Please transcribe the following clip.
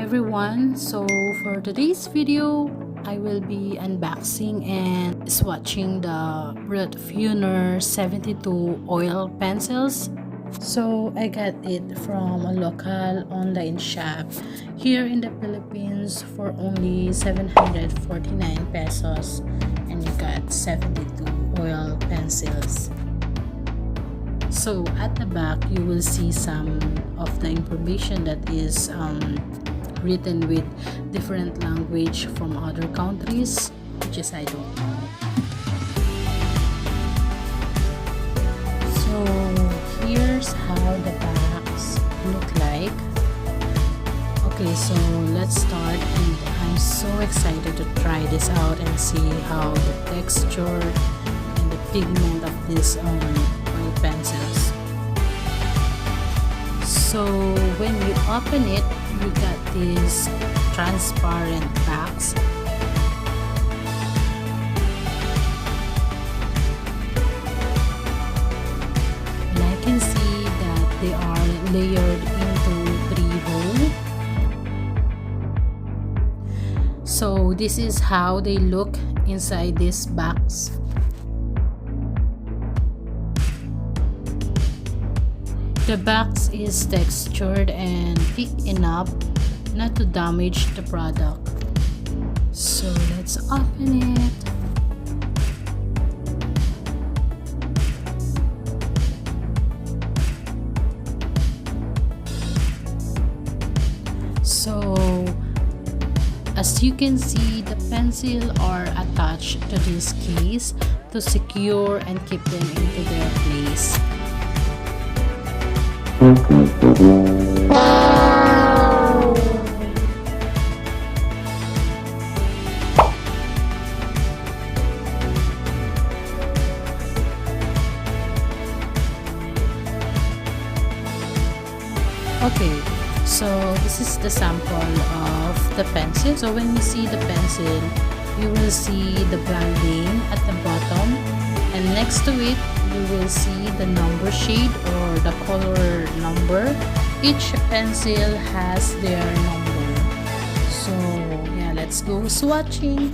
everyone, so for today's video I will be unboxing and swatching the Brutfuner 72 oil pencils. So I got it from a local online shop here in the Philippines for only 749 pesos, and you got 72 oil pencils. So at the back you will see some of the information that is written with different language from other countries, which is I don't know. So here's how the backs look like. Okay, so let's start, and I'm so excited to try this out and see how the texture and the pigment of this oil pencils. So when you open it, you got these transparent backs. And I can see that they are layered into 3 rows. So this is how they look inside these backs. The box is textured and thick enough not to damage the product. So let's open it. So as you can see, the pencil are attached to this case to secure and keep them into their place. Okay, so this is the sample of the pencil. So when you see the pencil, you will see the branding at the bottom, and next to it you will see the number shade or the color number. Each pencil has their number. So yeah, let's go swatching.